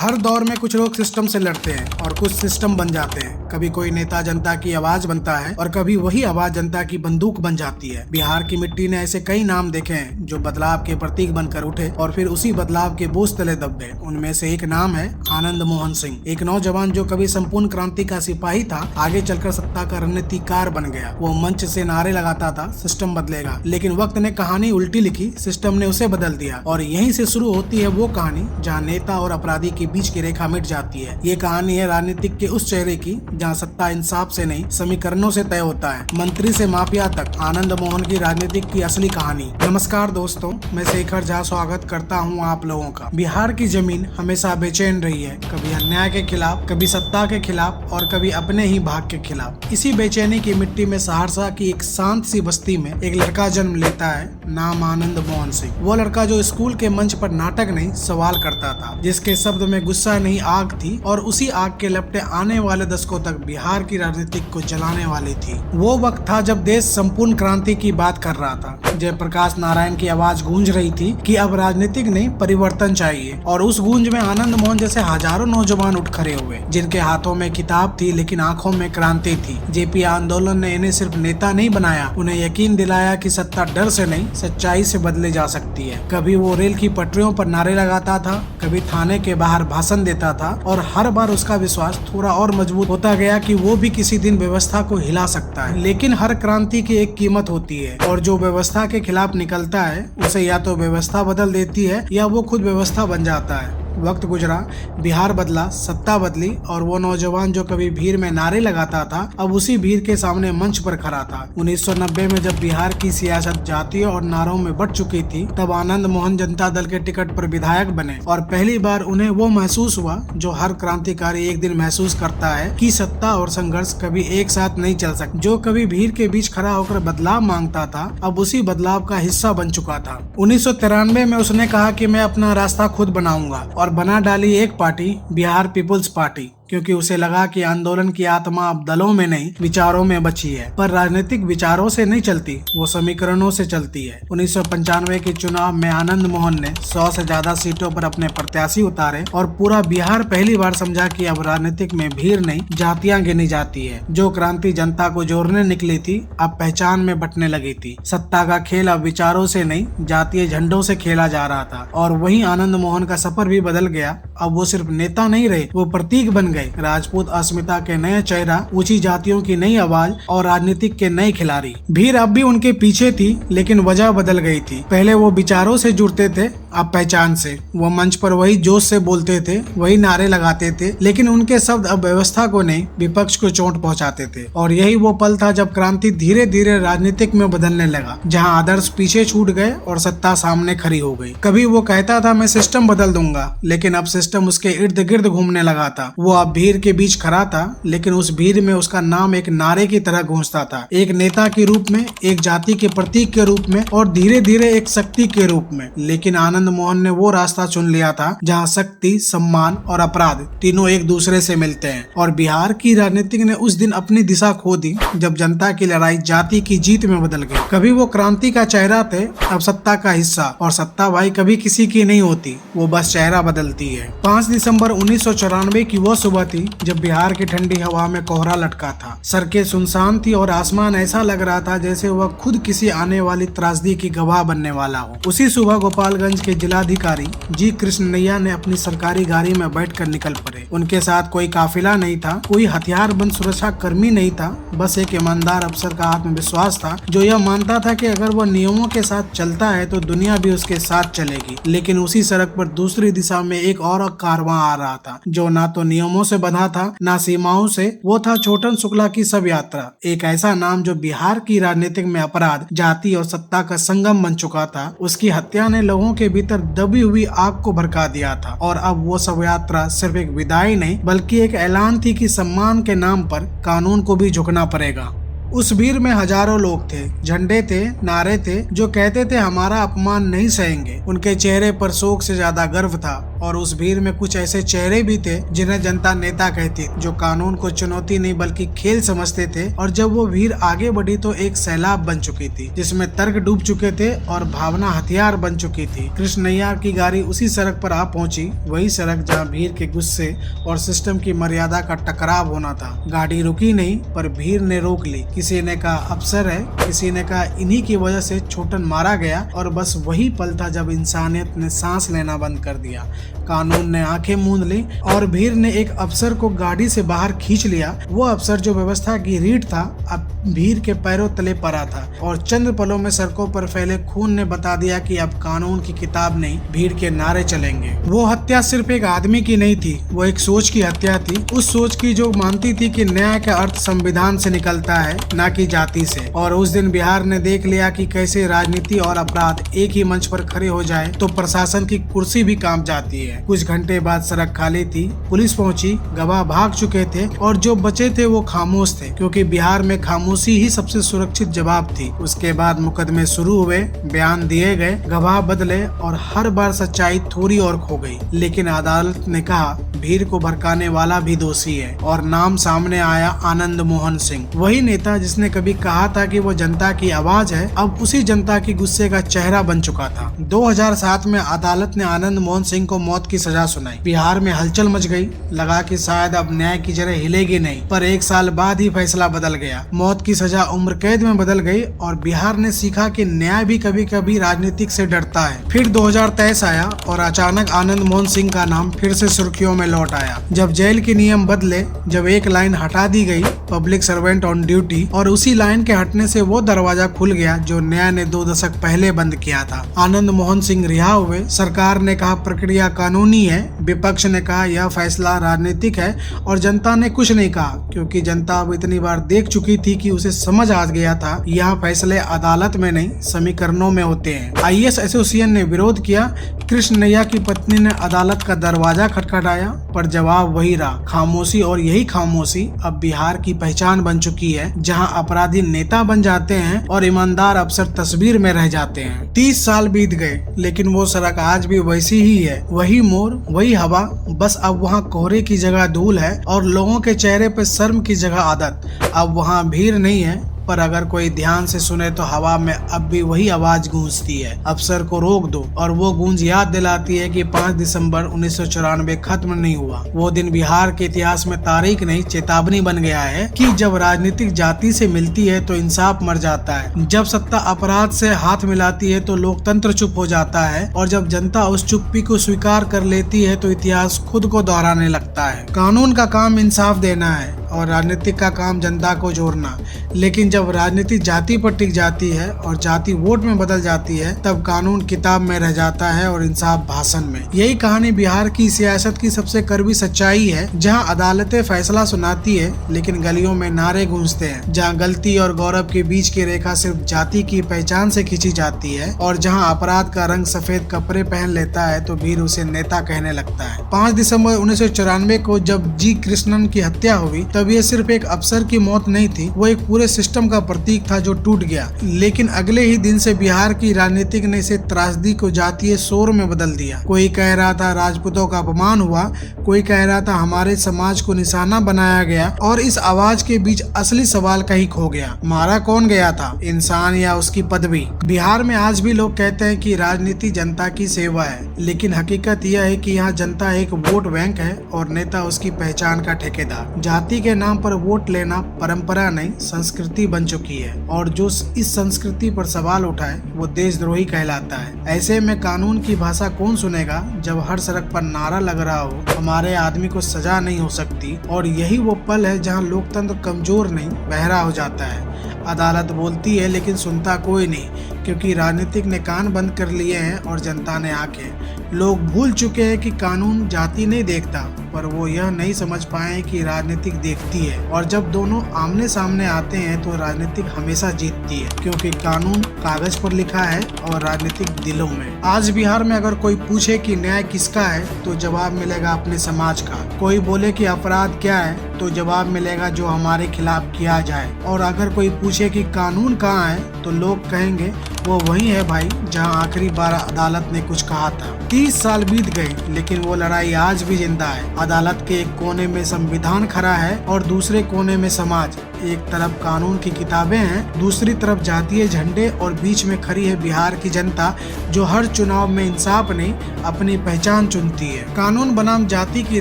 हर दौर में कुछ लोग सिस्टम से लड़ते हैं और कुछ सिस्टम बन जाते हैं। कभी कोई नेता जनता की आवाज बनता है और कभी वही आवाज जनता की बंदूक बन जाती है। बिहार की मिट्टी ने ऐसे कई नाम देखे हैं जो बदलाव के प्रतीक बनकर उठे और फिर उसी बदलाव के बोझ तले दब गए। उनमें से एक नाम है आनंद मोहन सिंह, एक नौजवान जो कभी संपूर्ण क्रांति का सिपाही था, आगे चलकर सत्ता का रणनीतिकार बन गया। वो मंच से नारे लगाता था सिस्टम बदलेगा, लेकिन वक्त ने कहानी उल्टी लिखी, सिस्टम ने उसे बदल दिया। और यहीं से शुरू होती है वो कहानी जहाँ नेता और अपराधी के बीच की रेखा मिट जाती है। ये कहानी है राजनीतिक के उस चेहरे की जहाँ सत्ता इंसाफ से नहीं समीकरणों से तय होता है। मंत्री से माफिया तक आनंद मोहन की राजनीतिक की असली कहानी। नमस्कार दोस्तों, मैं शेखर झा स्वागत करता हूँ आप लोगों का। बिहार की जमीन हमेशा बेचैन रही है, कभी अन्याय के खिलाफ, कभी सत्ता के खिलाफ और कभी अपने ही भाग के खिलाफ। इसी बेचैनी की मिट्टी में सहरसा की एक शांत सी बस्ती में एक लड़का जन्म लेता है, नाम आनंद मोहन सिंह। वो लड़का जो स्कूल के मंच पर नाटक नहीं सवाल करता था, जिसके शब्द में गुस्सा नहीं आग थी और उसी आग के लपटे आने वाले दशकों तक बिहार की राजनीतिक को जलाने वाली थी। वो वक्त था जब देश संपूर्ण क्रांति की बात कर रहा था। जयप्रकाश नारायण की आवाज गूंज रही थी कि अब राजनीतिक नहीं परिवर्तन चाहिए। और उस गूंज में आनंद मोहन जैसे हजारों नौजवान उठ खड़े हुए, जिनके हाथों में किताब थी लेकिन आंखों में क्रांति थी। जेपी आंदोलन ने इन्हें सिर्फ नेता नहीं बनाया, उन्हें यकीन दिलाया कि सत्ता डर से नहीं सच्चाई से बदले जा सकती है। कभी वो रेल की पटरियों पर नारे लगाता था, कभी थाने के बाहर भाषण देता था और हर बार उसका विश्वास थोड़ा और मजबूत होता गया कि वो भी किसी दिन व्यवस्था को हिला सकता है। लेकिन हर क्रांति की एक कीमत होती है और जो व्यवस्था के खिलाफ निकलता है उसे या तो व्यवस्था बदल देती है या वो खुद व्यवस्था बन जाता है। वक्त गुजरा, बिहार बदला, सत्ता बदली और वो नौजवान जो कभी भीड़ में नारे लगाता था अब उसी भीड़ के सामने मंच पर खड़ा था। 1990 में जब बिहार की सियासत जातियों और नारों में बढ़ चुकी थी, तब आनंद मोहन जनता दल के टिकट पर विधायक बने और पहली बार उन्हें वो महसूस हुआ जो हर क्रांतिकारी एक दिन महसूस करता है कि सत्ता और संघर्ष कभी एक साथ नहीं चल सकते। जो कभी भीड़ के बीच खड़ा होकर बदलाव मांगता था अब उसी बदलाव का हिस्सा बन चुका था। 1993 में उसने कहा कि मैं अपना रास्ता खुद बनाऊंगा और बना डाली एक पार्टी, बिहार पीपुल्स पार्टी, क्योंकि उसे लगा कि आंदोलन की आत्मा अब दलों में नहीं विचारों में बची है। पर राजनीतिक विचारों से नहीं चलती, वो समीकरणों से चलती है। 1995 के चुनाव में आनंद मोहन ने 100 से ज्यादा सीटों पर अपने प्रत्याशी उतारे और पूरा बिहार पहली बार समझा कि अब राजनीतिक में भीड़ नहीं जातियां गिनी जाती है। जो क्रांति जनता को जोड़ने निकली थी अब पहचान में बंटने लगी थी। सत्ता का खेल अब विचारों से नहीं जातीय झंडों से खेला जा रहा था और वही आनंद मोहन का सफर भी बदल गया। अब वो सिर्फ नेता नहीं रहे, वो प्रतीक बन गए। राजपूत अस्मिता के नए चेहरा, ऊंची जातियों की नई आवाज और राजनीतिक के नए खिलाड़ी। भीड़ अब भी उनके पीछे थी लेकिन वजह बदल गई थी। पहले वो विचारों से जुड़ते थे, अब पहचान से। वो मंच पर वही जोश से बोलते थे, वही नारे लगाते थे, लेकिन उनके शब्द अब व्यवस्था को नहीं विपक्ष को चोट पहुंचाते थे। और यही वो पल था जब क्रांति धीरे धीरे राजनीतिक में बदलने लगा, जहां आदर्श पीछे छूट गए और सत्ता सामने खड़ी हो गई। कभी वो कहता था मैं सिस्टम बदल दूंगा, लेकिन अब सिस्टम उसके इर्द गिर्द घूमने लगा था। वो अब भीड़ के बीच खड़ा था, लेकिन उस भीड़ में उसका नाम एक नारे की तरह गूंजता था, एक नेता के रूप में, एक जाति के प्रतीक के रूप में और धीरे धीरे एक शक्ति के रूप में। लेकिन आनंद मोहन ने वो रास्ता चुन लिया था जहां शक्ति, सम्मान और अपराध तीनों एक दूसरे से मिलते हैं। और बिहार की राजनीति ने उस दिन अपनी दिशा खो दी जब जनता की लड़ाई जाति की जीत में बदल गई। कभी वो क्रांति का चेहरा थे, अब सत्ता का हिस्सा। और सत्ता भाई कभी किसी की नहीं होती, वो बस चेहरा बदलती है। 5 दिसंबर 1994 की वो सुबह थी जब बिहार की ठंडी हवा में कोहरा लटका था। सड़कें सुनसान थी और आसमान ऐसा लग रहा था जैसे वह खुद किसी आने वाली त्रासदी की गवाह बनने वाला हो। उसी सुबह गोपालगंज के जिलाधिकारी जी कृष्णैया ने अपनी सरकारी गाड़ी में बैठकर निकल पड़े। उनके साथ कोई काफिला नहीं था, कोई हथियारबंद सुरक्षा कर्मी नहीं था, बस एक ईमानदार अफसर का आत्मविश्वास था जो यह मानता था कि अगर वह नियमों के साथ चलता है तो दुनिया भी उसके साथ चलेगी। लेकिन उसी सड़क पर दूसरी दिशा में एक और कारवां आ रहा था जो ना तो नियमों से बंधा था ना सीमाओं से। वो था छोटन शुक्ला की शव यात्रा, एक ऐसा नाम जो बिहार की राजनीतिक में अपराध, जाति और सत्ता का संगम बन चुका था। उसकी हत्या ने लोगों के भीतर दबी हुई आग को भड़का दिया था और अब वो शव यात्रा सिर्फ एक विदाई नहीं बल्कि एक ऐलान थी कि सम्मान के नाम पर कानून को भी झुकना पड़ेगा। उस भीड़ में हजारों लोग थे, झंडे थे, नारे थे, जो कहते थे हमारा अपमान नहीं सहेंगे। उनके चेहरे पर शोक से ज्यादा गर्व था। और उस भीड़ में कुछ ऐसे चेहरे भी थे जिन्हें जनता नेता कहती, जो कानून को चुनौती नहीं बल्कि खेल समझते थे। और जब वो भीड़ आगे बढ़ी तो एक सैलाब बन चुकी थी, जिसमें तर्क डूब चुके थे और भावना हथियार बन चुकी थी। कृष्ण नैयर की गाड़ी उसी सड़क पर आ पहुंची, वही सड़क जहां भीड़ के गुस्से और सिस्टम की मर्यादा का टकराव होना था। गाड़ी रुकी नहीं, पर भीड़ ने रोक ली। किसी ने कहा अफसर है, किसी ने कहा इन्हीं की वजह से छोटन मारा गया। और बस वही पल था जब इंसानियत ने सांस लेना बंद कर दिया। कानून ने आंखें मूंद ली और भीड़ ने एक अफसर को गाड़ी से बाहर खींच लिया। वो अफसर जो व्यवस्था की रीढ़ था, अब भीड़ के पैरों तले पड़ा था। और चंद पलों में सड़कों पर फैले खून ने बता दिया कि अब कानून की किताब नहीं, भीड़ के नारे चलेंगे। वो हत्या सिर्फ एक आदमी की नहीं थी, वो एक सोच की हत्या थी। उस सोच की जो मानती थी कि न्याय का अर्थ संविधान से निकलता है, न कि जाति से। और उस दिन बिहार ने देख लिया कि कैसे राजनीति और अपराध एक ही मंच पर खड़े हो जाए तो प्रशासन की कुर्सी भी कांप जाती है। कुछ घंटे बाद सड़क खाली थी, पुलिस पहुंची, गवाह भाग चुके थे और जो बचे थे वो खामोश थे, क्योंकि बिहार में खामोशी ही सबसे सुरक्षित जवाब थी। उसके बाद मुकदमे शुरू हुए, बयान दिए गए, गवाह बदले और हर बार सच्चाई थोड़ी और खो गई। लेकिन अदालत ने कहा भीड़ को भड़काने वाला भी दोषी है। और नाम सामने आया आनंद मोहन सिंह, वही नेता जिसने कभी कहा था कि वो जनता की आवाज है, अब उसी जनता की गुस्से का चेहरा बन चुका था। 2007 में अदालत ने आनंद मोहन सिंह को मौत की सजा सुनाई। बिहार में हलचल मच गई, लगा कि शायद अब न्याय की जड़ें हिलेगी नहीं। पर एक साल बाद ही फैसला बदल गया। मौत की सजा उम्र कैद में बदल गई और बिहार ने सीखा कि न्याय भी कभी कभी राजनीतिक से डरता है। फिर 2023 आया और अचानक आनंद मोहन सिंह का नाम फिर से सुर्खियों में लौट आया। जब जेल के नियम बदले, जब एक लाइन हटा दी गई, पब्लिक सर्वेंट ऑन ड्यूटी, और उसी लाइन के हटने से वो दरवाजा खुल गया जो न्याय ने 2 दशक पहले बंद किया था। आनंद मोहन सिंह रिहा हुए। सरकार ने कहा प्रक्रिया कानूनी है, विपक्ष ने कहा यह फैसला राजनीतिक है, और जनता ने कुछ नहीं कहा, क्योंकि जनता अब इतनी बार देख चुकी थी कि उसे समझ आ गया था यह फैसले अदालत में नहीं समीकरणों में होते हैं। आईएएस एसोसिएशन ने विरोध किया, कृष्ण नैयर की पत्नी ने अदालत का दरवाजा खटखटाया, पर जवाब वही रहा, खामोशी। और यही खामोशी अब बिहार की पहचान बन चुकी है, जहां अपराधी नेता बन जाते हैं और ईमानदार अफसर तस्वीर में रह जाते हैं। 30 साल बीत गए, लेकिन वो सड़क आज भी वैसी ही है, वही मोड़, वही हवा, बस अब वहाँ कोहरे की जगह धूल है और लोगों के चेहरे पे शर्म की जगह आदत। अब वहाँ भीड़ नहीं है, पर अगर कोई ध्यान से सुने तो हवा में अब भी वही आवाज गूंजती है, अफसर को रोक दो। और वो गूंज याद दिलाती है कि 5 दिसंबर 1994 खत्म नहीं हुआ। वो दिन बिहार के इतिहास में तारीख नहीं, चेतावनी बन गया है कि जब राजनीतिक जाति से मिलती है तो इंसाफ मर जाता है, जब सत्ता अपराध से हाथ मिलाती है तो लोकतंत्र चुप हो जाता है, और जब जनता उस चुप्पी को स्वीकार कर लेती है तो इतिहास खुद को दोहराने लगता है। कानून का काम इंसाफ देना है और राजनीतिक का काम जनता को जोड़ना। लेकिन जब राजनीति जाति पर टिक जाती है और जाति वोट में बदल जाती है, तब कानून किताब में रह जाता है और इंसाफ भाषण में। यही कहानी बिहार की सियासत की सबसे कड़वी सच्चाई है, जहां अदालतें फैसला सुनाती है लेकिन गलियों में नारे गूंजते हैं, जहां गलती और गौरव के बीच की रेखा सिर्फ जाति की पहचान से खींची जाती है, और जहां अपराध का रंग सफेद कपड़े पहन लेता है तो भीड़ उसे नेता कहने लगता है। 5 दिसंबर 1994 को जब जी कृष्णन की हत्या हुई, तब ये सिर्फ एक अफसर की मौत नहीं थी, वो एक पूरे सिस्टम का प्रतीक था जो टूट गया। लेकिन अगले ही दिन से बिहार की राजनीतिक ने इसे त्रासदी को जातीय शोर में बदल दिया। कोई कह रहा था राजपूतों का अपमान हुआ, कोई कह रहा था हमारे समाज को निशाना बनाया गया, और इस आवाज के बीच असली सवाल कहीं खो गया, मारा कौन गया था, इंसान या उसकी पदवी। बिहार में आज भी लोग कहते हैं कि राजनीति जनता की सेवा है, लेकिन हकीकत यह है कि यहाँ जनता एक वोट बैंक है और नेता उसकी पहचान का ठेकेदार। जाति के नाम पर वोट लेना परंपरा नहीं, संस्कृति बन चुकी है, और जो इस संस्कृति पर सवाल उठाए वो देशद्रोही कहलाता है। ऐसे में कानून की भाषा कौन सुनेगा जब हर सड़क पर नारा लग रहा हो हमारे आदमी को सजा नहीं हो सकती। और यही वो पल है जहां लोकतंत्र कमजोर नहीं, बहरा हो जाता है। अदालत बोलती है लेकिन सुनता कोई नहीं, क्योंकि राजनीतिक ने कान बंद कर लिए हैं और जनता ने आंखें। लोग भूल चुके हैं कि कानून जाति नहीं देखता, पर वो यह नहीं समझ पाए कि राजनीतिक देखती है, और जब दोनों आमने सामने आते हैं तो राजनीतिक हमेशा जीतती है, क्योंकि कानून कागज पर लिखा है और राजनीतिक दिलों में। आज बिहार में अगर कोई पूछे कि न्याय किसका है तो जवाब मिलेगा अपने समाज का। कोई बोले कि अपराध क्या है तो जवाब मिलेगा जो हमारे खिलाफ किया जाए। और अगर कोई पूछे कि कानून कहाँ है तो लोग कहेंगे वो वही है भाई जहां आखिरी बार अदालत ने कुछ कहा था। 30 साल बीत गए लेकिन वो लड़ाई आज भी जिंदा है। अदालत के एक कोने में संविधान खड़ा है और दूसरे कोने में समाज। एक तरफ कानून की किताबें हैं, दूसरी तरफ जातीय झंडे, और बीच में खड़ी है बिहार की जनता जो हर चुनाव में इंसाफ नहीं अपनी पहचान चुनती है। कानून बनाम जाति की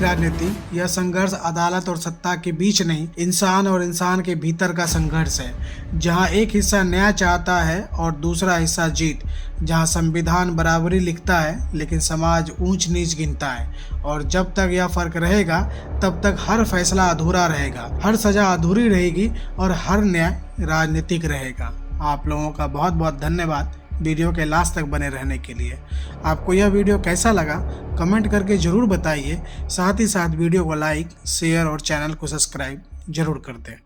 राजनीति, यह संघर्ष अदालत और सत्ता के बीच नहीं, इंसान और इंसान के भीतर का संघर्ष है, जहां एक हिस्सा न्याय चाहता है और दूसरा हिस्सा जीत, जहां संविधान बराबरी लिखता है लेकिन समाज ऊंच नीच गिनता है। और जब तक यह फर्क रहेगा तब तक हर फैसला अधूरा रहेगा, हर सजा अधूरी रहेगी और हर न्याय राजनीतिक रहेगा। आप लोगों का बहुत बहुत धन्यवाद वीडियो के लास्ट तक बने रहने के लिए। आपको यह वीडियो कैसा लगा कमेंट करके ज़रूर बताइए। साथ ही साथ वीडियो को लाइक, शेयर और चैनल को सब्सक्राइब जरूर कर दें।